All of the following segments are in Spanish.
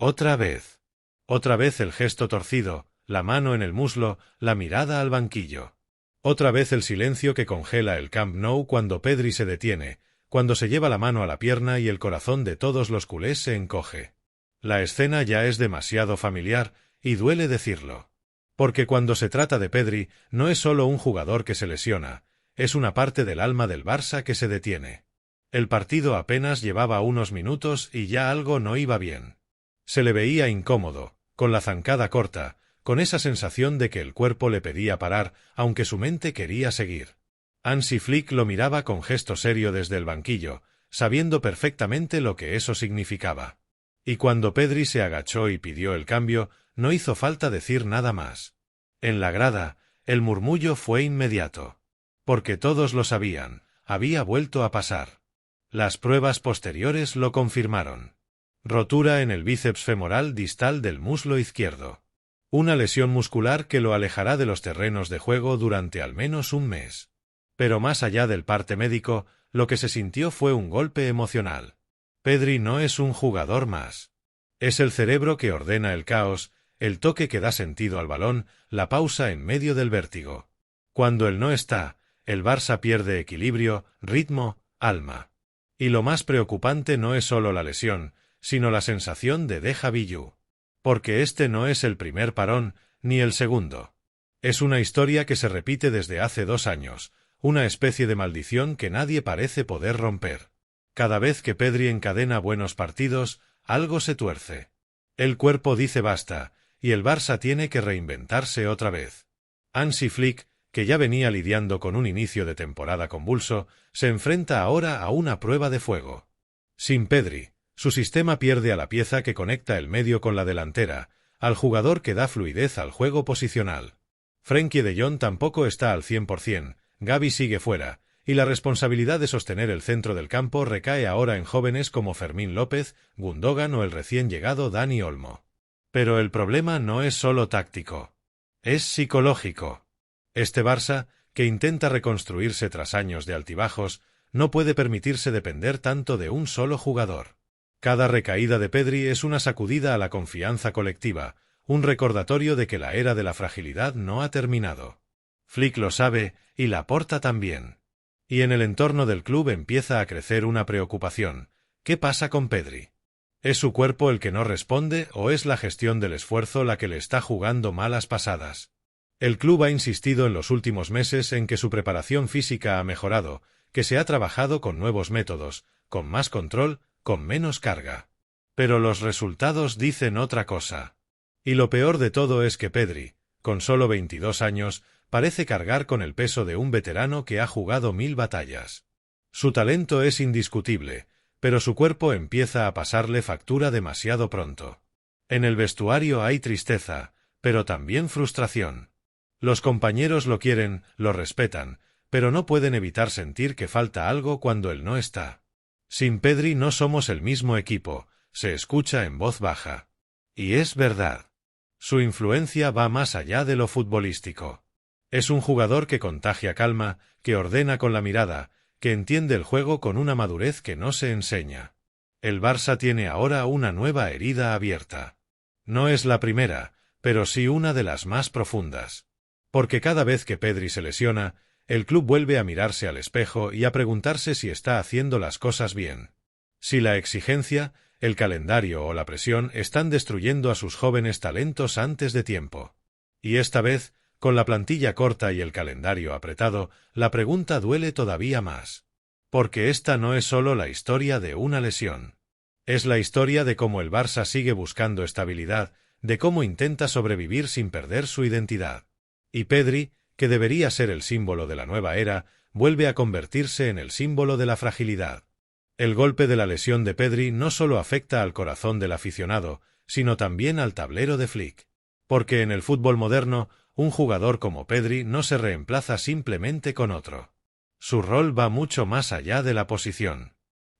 Otra vez. Otra vez el gesto torcido, la mano en el muslo, la mirada al banquillo. Otra vez el silencio que congela el Camp Nou cuando Pedri se detiene, cuando se lleva la mano a la pierna y el corazón de todos los culés se encoge. La escena ya es demasiado familiar, y duele decirlo. Porque cuando se trata de Pedri, no es solo un jugador que se lesiona, es una parte del alma del Barça que se detiene. El partido apenas llevaba unos minutos y ya algo no iba bien. Se le veía incómodo, con la zancada corta, con esa sensación de que el cuerpo le pedía parar, aunque su mente quería seguir. Hansi Flick lo miraba con gesto serio desde el banquillo, sabiendo perfectamente lo que eso significaba. Y cuando Pedri se agachó y pidió el cambio, no hizo falta decir nada más. En la grada, el murmullo fue inmediato. Porque todos lo sabían, había vuelto a pasar. Las pruebas posteriores lo confirmaron. Rotura en el bíceps femoral distal del muslo izquierdo. Una lesión muscular que lo alejará de los terrenos de juego durante al menos un mes. Pero más allá del parte médico, lo que se sintió fue un golpe emocional. Pedri no es un jugador más. Es el cerebro que ordena el caos, el toque que da sentido al balón, la pausa en medio del vértigo. Cuando él no está, el Barça pierde equilibrio, ritmo, alma. Y lo más preocupante no es solo la lesión, sino la sensación de déjà vu. Porque este no es el primer parón, ni el segundo. Es una historia que se repite desde hace 2 años, una especie de maldición que nadie parece poder romper. Cada vez que Pedri encadena buenos partidos, algo se tuerce. El cuerpo dice basta, y el Barça tiene que reinventarse otra vez. Hansi Flick, que ya venía lidiando con un inicio de temporada convulso, se enfrenta ahora a una prueba de fuego. Sin Pedri, su sistema pierde a la pieza que conecta el medio con la delantera, al jugador que da fluidez al juego posicional. Frenkie de Jong tampoco está al 100%, Gavi sigue fuera, y la responsabilidad de sostener el centro del campo recae ahora en jóvenes como Fermín López, Gundogan o el recién llegado Dani Olmo. Pero el problema no es solo táctico. Es psicológico. Este Barça, que intenta reconstruirse tras años de altibajos, no puede permitirse depender tanto de un solo jugador. Cada recaída de Pedri es una sacudida a la confianza colectiva, un recordatorio de que la era de la fragilidad no ha terminado. Flick lo sabe, y Laporta también. Y en el entorno del club empieza a crecer una preocupación. ¿Qué pasa con Pedri? ¿Es su cuerpo el que no responde o es la gestión del esfuerzo la que le está jugando malas pasadas? El club ha insistido en los últimos meses en que su preparación física ha mejorado, que se ha trabajado con nuevos métodos, con más control, con menos carga. Pero los resultados dicen otra cosa. Y lo peor de todo es que Pedri, con solo 22 años, parece cargar con el peso de un veterano que ha jugado 1000 batallas. Su talento es indiscutible, pero su cuerpo empieza a pasarle factura demasiado pronto. En el vestuario hay tristeza, pero también frustración. Los compañeros lo quieren, lo respetan, pero no pueden evitar sentir que falta algo cuando él no está. Sin Pedri no somos el mismo equipo, se escucha en voz baja. Y es verdad. Su influencia va más allá de lo futbolístico. Es un jugador que contagia calma, que ordena con la mirada, que entiende el juego con una madurez que no se enseña. El Barça tiene ahora una nueva herida abierta. No es la primera, pero sí una de las más profundas. Porque cada vez que Pedri se lesiona, el club vuelve a mirarse al espejo y a preguntarse si está haciendo las cosas bien. Si la exigencia, el calendario o la presión están destruyendo a sus jóvenes talentos antes de tiempo. Y esta vez, con la plantilla corta y el calendario apretado, la pregunta duele todavía más. Porque esta no es solo la historia de una lesión. Es la historia de cómo el Barça sigue buscando estabilidad, de cómo intenta sobrevivir sin perder su identidad. Y Pedri, que debería ser el símbolo de la nueva era, vuelve a convertirse en el símbolo de la fragilidad. El golpe de la lesión de Pedri no solo afecta al corazón del aficionado, sino también al tablero de Flick. Porque en el fútbol moderno, un jugador como Pedri no se reemplaza simplemente con otro. Su rol va mucho más allá de la posición.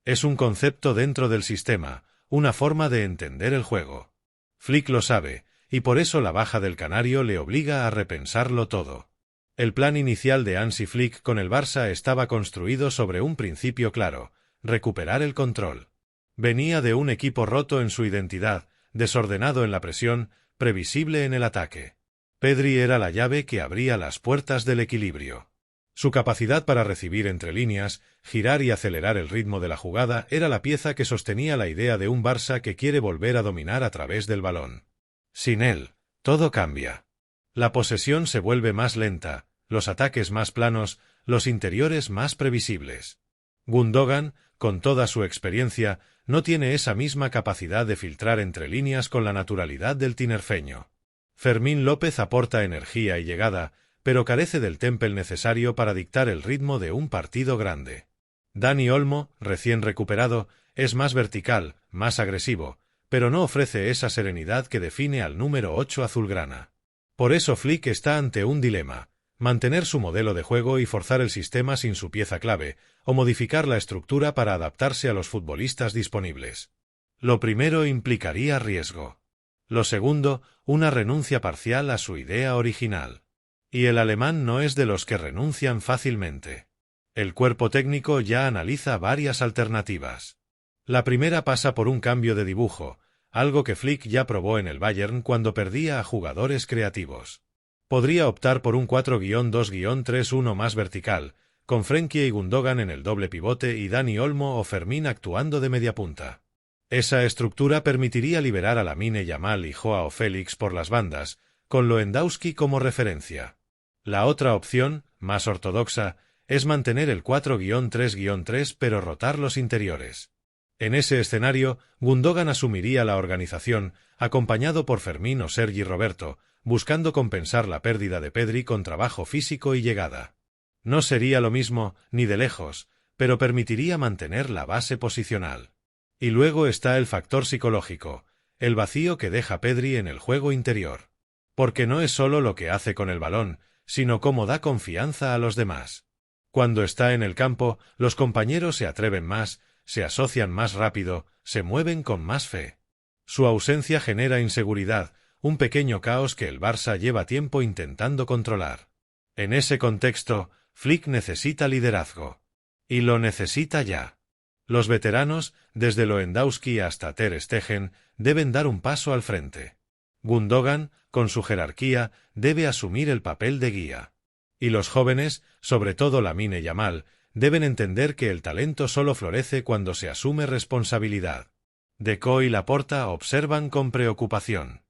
Es un concepto dentro del sistema, una forma de entender el juego. Flick lo sabe, y por eso la baja del canario le obliga a repensarlo todo. El plan inicial de Hansi Flick con el Barça estaba construido sobre un principio claro: recuperar el control. Venía de un equipo roto en su identidad, desordenado en la presión, previsible en el ataque. Pedri era la llave que abría las puertas del equilibrio. Su capacidad para recibir entre líneas, girar y acelerar el ritmo de la jugada era la pieza que sostenía la idea de un Barça que quiere volver a dominar a través del balón. Sin él, todo cambia. La posesión se vuelve más lenta, los ataques más planos, los interiores más previsibles. Gundogan, con toda su experiencia, no tiene esa misma capacidad de filtrar entre líneas con la naturalidad del tinerfeño. Fermín López aporta energía y llegada, pero carece del temple necesario para dictar el ritmo de un partido grande. Dani Olmo, recién recuperado, es más vertical, más agresivo, pero no ofrece esa serenidad que define al número 8 azulgrana. Por eso Flick está ante un dilema: mantener su modelo de juego y forzar el sistema sin su pieza clave, o modificar la estructura para adaptarse a los futbolistas disponibles. Lo primero implicaría riesgo. Lo segundo, una renuncia parcial a su idea original. Y el alemán no es de los que renuncian fácilmente. El cuerpo técnico ya analiza varias alternativas. La primera pasa por un cambio de dibujo, algo que Flick ya probó en el Bayern cuando perdía a jugadores creativos. Podría optar por un 4-2-3-1 más vertical, con Frenkie y Gundogan en el doble pivote y Dani Olmo o Fermín actuando de mediapunta. Esa estructura permitiría liberar a Lamine Yamal y Joao Félix por las bandas, con Lewandowski como referencia. La otra opción, más ortodoxa, es mantener el 4-3-3 pero rotar los interiores. En ese escenario, Gundogan asumiría la organización, acompañado por Fermín o Sergi Roberto, buscando compensar la pérdida de Pedri con trabajo físico y llegada. No sería lo mismo, ni de lejos, pero permitiría mantener la base posicional. Y luego está el factor psicológico, el vacío que deja Pedri en el juego interior. Porque no es solo lo que hace con el balón, sino cómo da confianza a los demás. Cuando está en el campo, los compañeros se atreven más, se asocian más rápido, se mueven con más fe. Su ausencia genera inseguridad, un pequeño caos que el Barça lleva tiempo intentando controlar. En ese contexto, Flick necesita liderazgo. Y lo necesita ya. Los veteranos, desde Lewandowski hasta Ter Stegen, deben dar un paso al frente. Gundogan, con su jerarquía, debe asumir el papel de guía. Y los jóvenes, sobre todo Lamine Yamal, deben entender que el talento solo florece cuando se asume responsabilidad. Deco y Laporta observan con preocupación.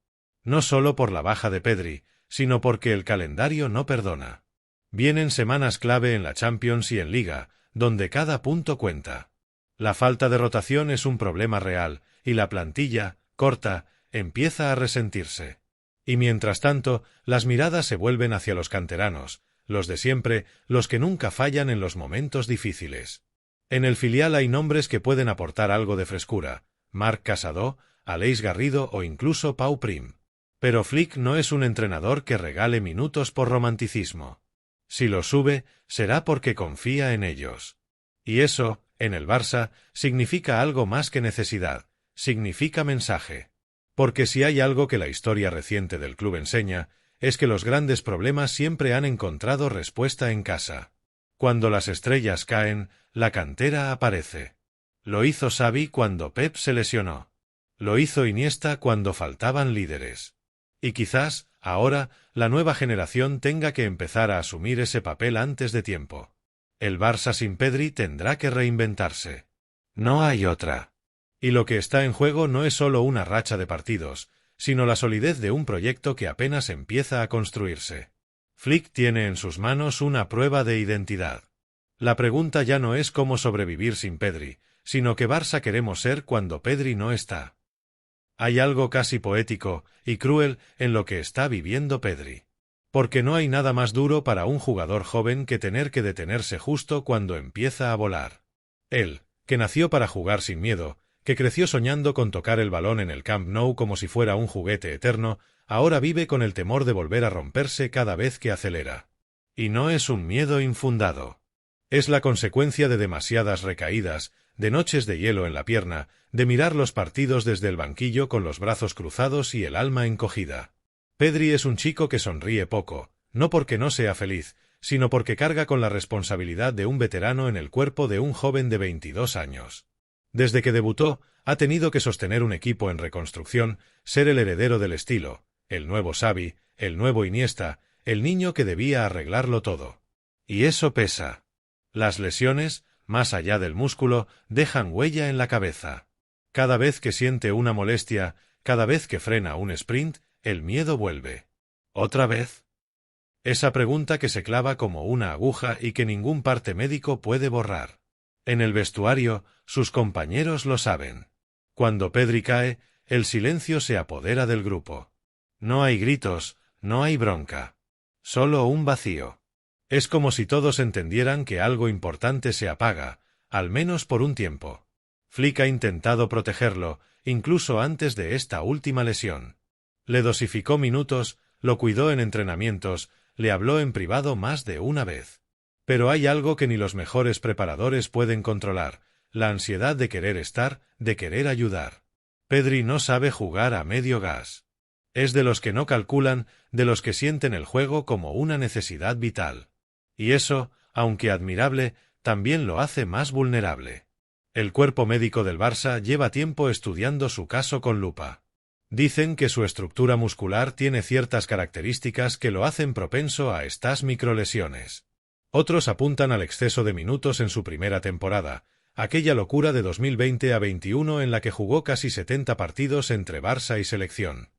No solo por la baja de Pedri, sino porque el calendario no perdona. Vienen semanas clave en la Champions y en Liga, donde cada punto cuenta. La falta de rotación es un problema real, y la plantilla, corta, empieza a resentirse. Y mientras tanto, las miradas se vuelven hacia los canteranos, los de siempre, los que nunca fallan en los momentos difíciles. En el filial hay nombres que pueden aportar algo de frescura: Marc Casado, Aleix Garrido o incluso Pau Prim. Pero Flick no es un entrenador que regale minutos por romanticismo. Si los sube, será porque confía en ellos. Y eso, en el Barça, significa algo más que necesidad, significa mensaje. Porque si hay algo que la historia reciente del club enseña, es que los grandes problemas siempre han encontrado respuesta en casa. Cuando las estrellas caen, la cantera aparece. Lo hizo Xavi cuando Pep se lesionó. Lo hizo Iniesta cuando faltaban líderes. Y quizás, ahora, la nueva generación tenga que empezar a asumir ese papel antes de tiempo. El Barça sin Pedri tendrá que reinventarse. No hay otra. Y lo que está en juego no es solo una racha de partidos, sino la solidez de un proyecto que apenas empieza a construirse. Flick tiene en sus manos una prueba de identidad. La pregunta ya no es cómo sobrevivir sin Pedri, sino qué Barça queremos ser cuando Pedri no está. Hay algo casi poético y cruel en lo que está viviendo Pedri. Porque no hay nada más duro para un jugador joven que tener que detenerse justo cuando empieza a volar. Él, que nació para jugar sin miedo, que creció soñando con tocar el balón en el Camp Nou como si fuera un juguete eterno, ahora vive con el temor de volver a romperse cada vez que acelera. Y no es un miedo infundado. Es la consecuencia de demasiadas recaídas, de noches de hielo en la pierna, de mirar los partidos desde el banquillo con los brazos cruzados y el alma encogida. Pedri es un chico que sonríe poco, no porque no sea feliz, sino porque carga con la responsabilidad de un veterano en el cuerpo de un joven de 22 años. Desde que debutó, ha tenido que sostener un equipo en reconstrucción, ser el heredero del estilo, el nuevo Xavi, el nuevo Iniesta, el niño que debía arreglarlo todo. Y eso pesa. Las lesiones, más allá del músculo, dejan huella en la cabeza. Cada vez que siente una molestia, cada vez que frena un sprint, el miedo vuelve. ¿Otra vez? Esa pregunta que se clava como una aguja y que ningún parte médico puede borrar. En el vestuario, sus compañeros lo saben. Cuando Pedri cae, el silencio se apodera del grupo. No hay gritos, no hay bronca. Solo un vacío. Es como si todos entendieran que algo importante se apaga, al menos por un tiempo. Flick ha intentado protegerlo, incluso antes de esta última lesión. Le dosificó minutos, lo cuidó en entrenamientos, le habló en privado más de una vez. Pero hay algo que ni los mejores preparadores pueden controlar, la ansiedad de querer estar, de querer ayudar. Pedri no sabe jugar a medio gas. Es de los que no calculan, de los que sienten el juego como una necesidad vital. Y eso, aunque admirable, también lo hace más vulnerable. El cuerpo médico del Barça lleva tiempo estudiando su caso con lupa. Dicen que su estructura muscular tiene ciertas características que lo hacen propenso a estas microlesiones. Otros apuntan al exceso de minutos en su primera temporada, aquella locura de 2020 a 21 en la que jugó casi 70 partidos entre Barça y selección.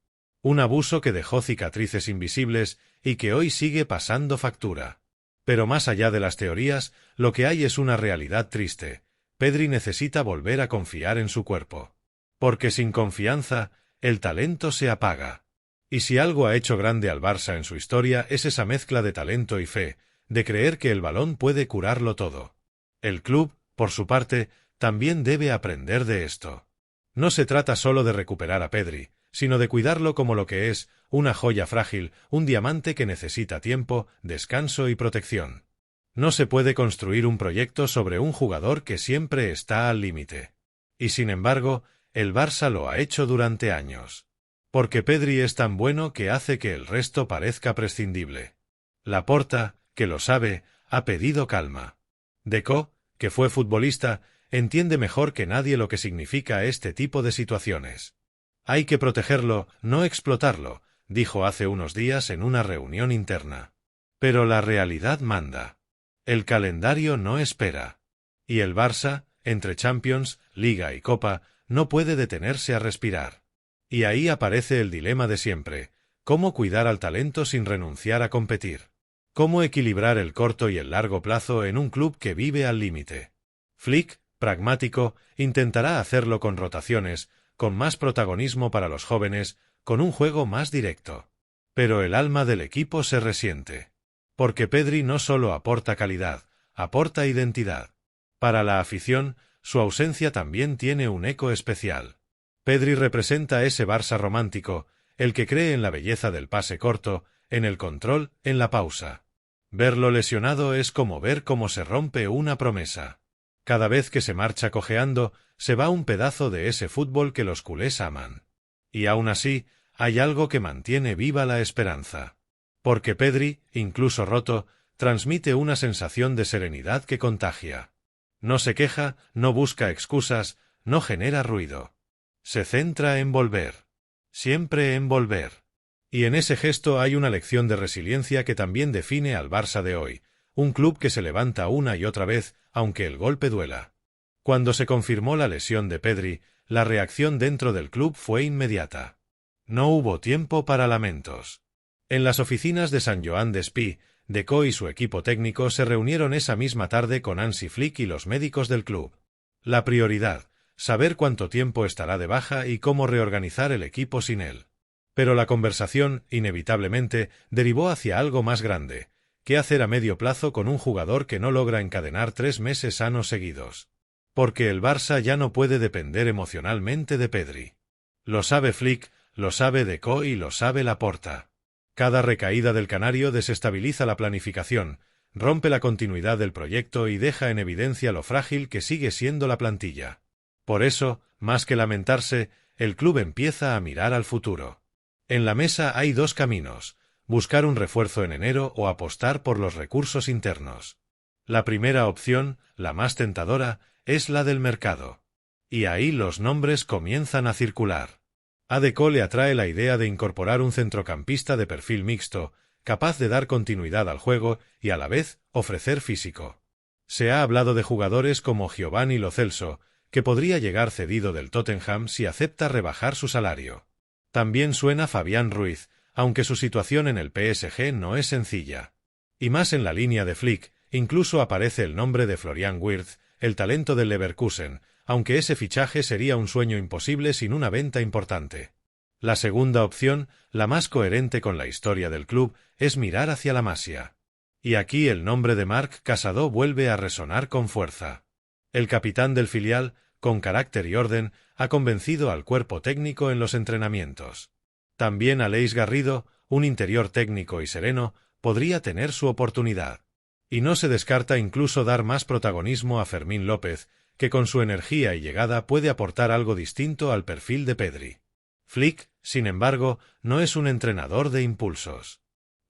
Un abuso que dejó cicatrices invisibles y que hoy sigue pasando factura. Pero más allá de las teorías, lo que hay es una realidad triste. Pedri necesita volver a confiar en su cuerpo. Porque sin confianza, el talento se apaga. Y si algo ha hecho grande al Barça en su historia es esa mezcla de talento y fe, de creer que el balón puede curarlo todo. El club, por su parte, también debe aprender de esto. No se trata solo de recuperar a Pedri, sino de cuidarlo como lo que es, una joya frágil, un diamante que necesita tiempo, descanso y protección. No se puede construir un proyecto sobre un jugador que siempre está al límite. Y sin embargo, el Barça lo ha hecho durante años. Porque Pedri es tan bueno que hace que el resto parezca prescindible. Laporta, que lo sabe, ha pedido calma. Deco, que fue futbolista, entiende mejor que nadie lo que significa este tipo de situaciones. Hay que protegerlo, no explotarlo, dijo hace unos días en una reunión interna. Pero la realidad manda. El calendario no espera. Y el Barça, entre Champions, Liga y Copa, no puede detenerse a respirar. Y ahí aparece el dilema de siempre: ¿cómo cuidar al talento sin renunciar a competir? ¿Cómo equilibrar el corto y el largo plazo en un club que vive al límite? Flick, pragmático, intentará hacerlo con rotaciones, con más protagonismo para los jóvenes, con un juego más directo. Pero el alma del equipo se resiente. Porque Pedri no solo aporta calidad, aporta identidad. Para la afición, su ausencia también tiene un eco especial. Pedri representa ese Barça romántico, el que cree en la belleza del pase corto, en el control, en la pausa. Verlo lesionado es como ver cómo se rompe una promesa. Cada vez que se marcha cojeando, se va un pedazo de ese fútbol que los culés aman. Y aún así, hay algo que mantiene viva la esperanza. Porque Pedri, incluso roto, transmite una sensación de serenidad que contagia. No se queja, no busca excusas, no genera ruido. Se centra en volver. Siempre en volver. Y en ese gesto hay una lección de resiliencia que también define al Barça de hoy, un club que se levanta una y otra vez, aunque el golpe duela. Cuando se confirmó la lesión de Pedri, la reacción dentro del club fue inmediata. No hubo tiempo para lamentos. En las oficinas de Sant Joan d'Espí, Deco y su equipo técnico se reunieron esa misma tarde con Hansi Flick y los médicos del club. La prioridad: saber cuánto tiempo estará de baja y cómo reorganizar el equipo sin él. Pero la conversación, inevitablemente, derivó hacia algo más grande. ¿Qué hacer a medio plazo con un jugador que no logra encadenar 3 meses sanos seguidos? Porque el Barça ya no puede depender emocionalmente de Pedri. Lo sabe Flick, lo sabe Deco y lo sabe Laporta. Cada recaída del canario desestabiliza la planificación, rompe la continuidad del proyecto y deja en evidencia lo frágil que sigue siendo la plantilla. Por eso, más que lamentarse, el club empieza a mirar al futuro. En la mesa hay 2 caminos: buscar un refuerzo en enero o apostar por los recursos internos. La primera opción, la más tentadora, es la del mercado. Y ahí los nombres comienzan a circular. A Deco le atrae la idea de incorporar un centrocampista de perfil mixto, capaz de dar continuidad al juego y a la vez ofrecer físico. Se ha hablado de jugadores como Giovanni Lo Celso, que podría llegar cedido del Tottenham si acepta rebajar su salario. También suena Fabián Ruiz, aunque su situación en el PSG no es sencilla. Y más en la línea de Flick, incluso aparece el nombre de Florian Wirtz, el talento del Leverkusen, aunque ese fichaje sería un sueño imposible sin una venta importante. La segunda opción, la más coherente con la historia del club, es mirar hacia la Masia. Y aquí el nombre de Marc Casado vuelve a resonar con fuerza. El capitán del filial, con carácter y orden, ha convencido al cuerpo técnico en los entrenamientos. También Aleix Garrido, un interior técnico y sereno, podría tener su oportunidad. Y no se descarta incluso dar más protagonismo a Fermín López, que con su energía y llegada puede aportar algo distinto al perfil de Pedri. Flick, sin embargo, no es un entrenador de impulsos.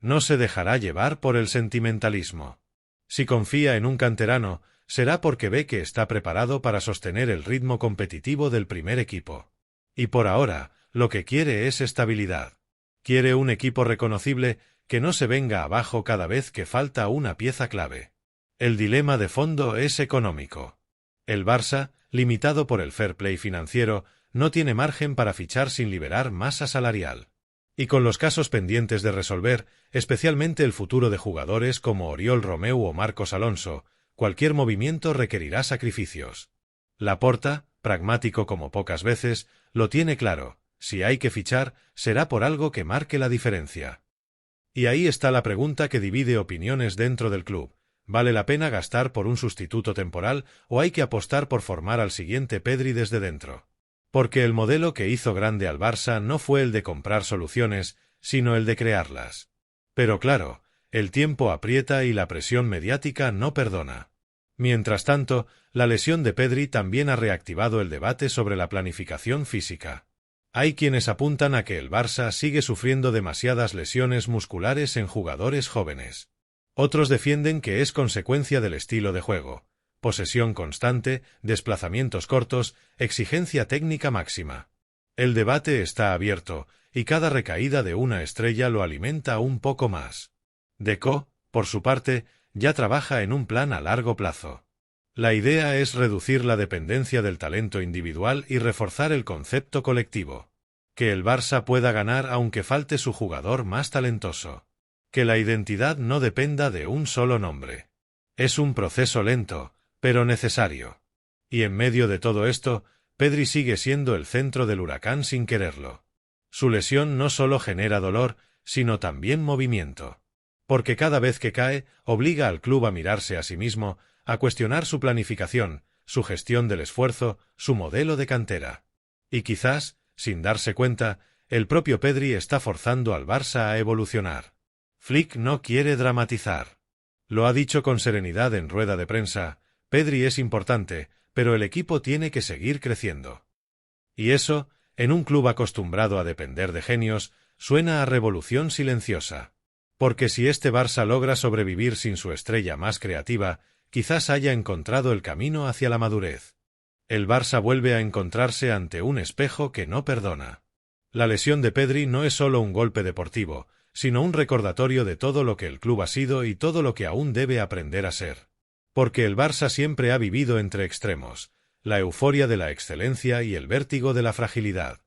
No se dejará llevar por el sentimentalismo. Si confía en un canterano, será porque ve que está preparado para sostener el ritmo competitivo del primer equipo. Y por ahora, lo que quiere es estabilidad. Quiere un equipo reconocible que no se venga abajo cada vez que falta una pieza clave. El dilema de fondo es económico. El Barça, limitado por el fair play financiero, no tiene margen para fichar sin liberar masa salarial. Y con los casos pendientes de resolver, especialmente el futuro de jugadores como Oriol Romeu o Marcos Alonso, cualquier movimiento requerirá sacrificios. Laporta, pragmático como pocas veces, lo tiene claro: si hay que fichar, será por algo que marque la diferencia. Y ahí está la pregunta que divide opiniones dentro del club: ¿vale la pena gastar por un sustituto temporal o hay que apostar por formar al siguiente Pedri desde dentro? Porque el modelo que hizo grande al Barça no fue el de comprar soluciones, sino el de crearlas. Pero claro, el tiempo aprieta y la presión mediática no perdona. Mientras tanto, la lesión de Pedri también ha reactivado el debate sobre la planificación física. Hay quienes apuntan a que el Barça sigue sufriendo demasiadas lesiones musculares en jugadores jóvenes. Otros defienden que es consecuencia del estilo de juego: posesión constante, desplazamientos cortos, exigencia técnica máxima. El debate está abierto, y cada recaída de una estrella lo alimenta un poco más. Deco, por su parte, ya trabaja en un plan a largo plazo. La idea es reducir la dependencia del talento individual y reforzar el concepto colectivo. Que el Barça pueda ganar aunque falte su jugador más talentoso. Que la identidad no dependa de un solo nombre. Es un proceso lento, pero necesario. Y en medio de todo esto, Pedri sigue siendo el centro del huracán sin quererlo. Su lesión no solo genera dolor, sino también movimiento. Porque cada vez que cae, obliga al club a mirarse a sí mismo, a cuestionar su planificación, su gestión del esfuerzo, su modelo de cantera. Y quizás, sin darse cuenta, el propio Pedri está forzando al Barça a evolucionar. Flick no quiere dramatizar. Lo ha dicho con serenidad en rueda de prensa: Pedri es importante, pero el equipo tiene que seguir creciendo. Y eso, en un club acostumbrado a depender de genios, suena a revolución silenciosa. Porque si este Barça logra sobrevivir sin su estrella más creativa, quizás haya encontrado el camino hacia la madurez. El Barça vuelve a encontrarse ante un espejo que no perdona. La lesión de Pedri no es solo un golpe deportivo, sino un recordatorio de todo lo que el club ha sido y todo lo que aún debe aprender a ser. Porque el Barça siempre ha vivido entre extremos: la euforia de la excelencia y el vértigo de la fragilidad.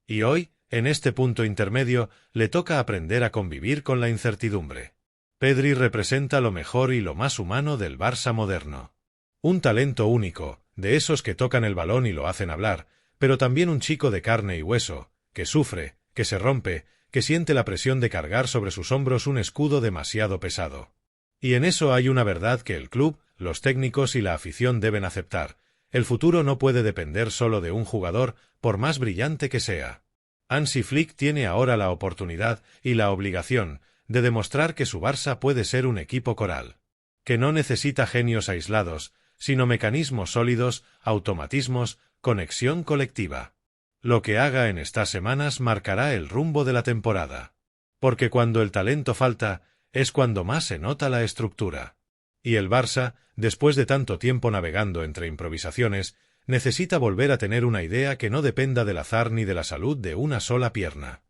Y hoy, en este punto intermedio, le toca aprender a convivir con la incertidumbre. Pedri representa lo mejor y lo más humano del Barça moderno. Un talento único, de esos que tocan el balón y lo hacen hablar, pero también un chico de carne y hueso, que sufre, que se rompe, que siente la presión de cargar sobre sus hombros un escudo demasiado pesado. Y en eso hay una verdad que el club, los técnicos y la afición deben aceptar: el futuro no puede depender solo de un jugador, por más brillante que sea. Hansi Flick tiene ahora la oportunidad y la obligación de demostrar que su Barça puede ser un equipo coral. Que no necesita genios aislados, sino mecanismos sólidos, automatismos, conexión colectiva. Lo que haga en estas semanas marcará el rumbo de la temporada. Porque cuando el talento falta, es cuando más se nota la estructura. Y el Barça, después de tanto tiempo navegando entre improvisaciones, necesita volver a tener una idea que no dependa del azar ni de la salud de una sola pierna.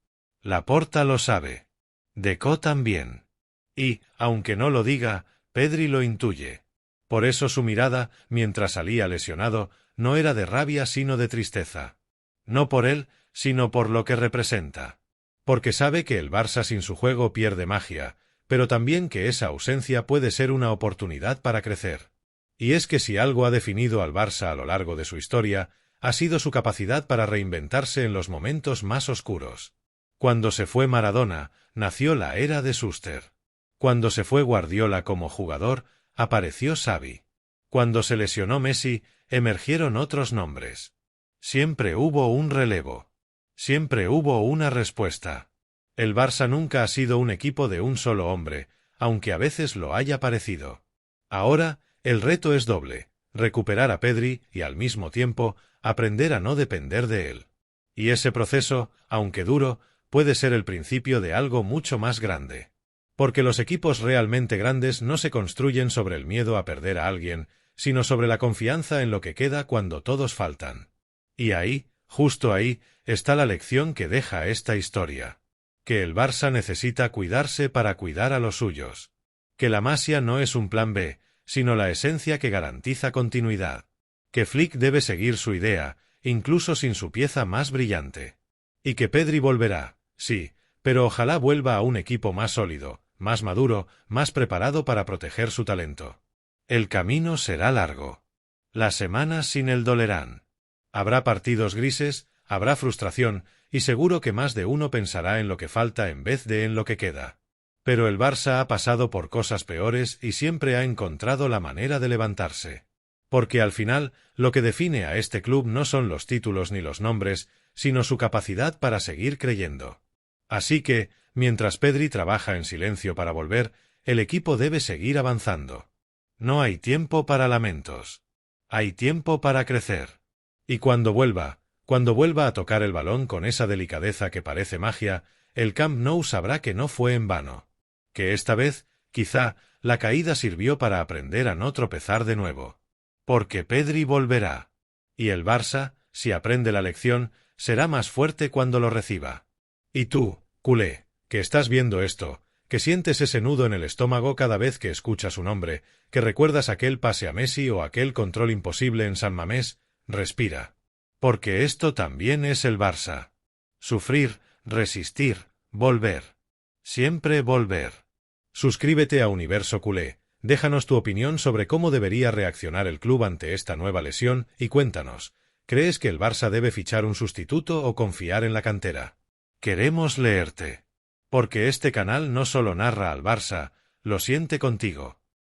Laporta lo sabe. Deco también. Y, aunque no lo diga, Pedri lo intuye. Por eso su mirada, mientras salía lesionado, no era de rabia sino de tristeza. No por él, sino por lo que representa. Porque sabe que el Barça sin su juego pierde magia, pero también que esa ausencia puede ser una oportunidad para crecer. Y es que si algo ha definido al Barça a lo largo de su historia, ha sido su capacidad para reinventarse en los momentos más oscuros. Cuando se fue Maradona, nació la era de Schuster. Cuando se fue Guardiola como jugador, apareció Xavi. Cuando se lesionó Messi, emergieron otros nombres. Siempre hubo un relevo. Siempre hubo una respuesta. El Barça nunca ha sido un equipo de un solo hombre, aunque a veces lo haya parecido. Ahora, el reto es doble: recuperar a Pedri y, al mismo tiempo, aprender a no depender de él. Y ese proceso, aunque duro, puede ser el principio de algo mucho más grande. Porque los equipos realmente grandes no se construyen sobre el miedo a perder a alguien, sino sobre la confianza en lo que queda cuando todos faltan. Y ahí, justo ahí, está la lección que deja esta historia. Que el Barça necesita cuidarse para cuidar a los suyos. Que la Masia no es un plan B, sino la esencia que garantiza continuidad. Que Flick debe seguir su idea, incluso sin su pieza más brillante. Y que Pedri volverá, sí, pero ojalá vuelva a un equipo más sólido, más maduro, más preparado para proteger su talento. El camino será largo. Las semanas sin él dolerán. Habrá partidos grises, habrá frustración, y seguro que más de uno pensará en lo que falta en vez de en lo que queda. Pero el Barça ha pasado por cosas peores y siempre ha encontrado la manera de levantarse. Porque al final, lo que define a este club no son los títulos ni los nombres, sino su capacidad para seguir creyendo. Así que, mientras Pedri trabaja en silencio para volver, el equipo debe seguir avanzando. No hay tiempo para lamentos. Hay tiempo para crecer. Y cuando vuelva a tocar el balón con esa delicadeza que parece magia, el Camp Nou sabrá que no fue en vano. Que esta vez, quizá, la caída sirvió para aprender a no tropezar de nuevo. Porque Pedri volverá. Y el Barça, si aprende la lección, será más fuerte cuando lo reciba. Y tú, culé, que estás viendo esto, que sientes ese nudo en el estómago cada vez que escuchas su nombre, que recuerdas aquel pase a Messi o aquel control imposible en San Mamés, respira. Porque esto también es el Barça. Sufrir, resistir, volver. Siempre volver. Suscríbete a Universo Culé, déjanos tu opinión sobre cómo debería reaccionar el club ante esta nueva lesión y cuéntanos, ¿crees que el Barça debe fichar un sustituto o confiar en la cantera? Queremos leerte. Porque este canal no solo narra al Barça, lo siente contigo.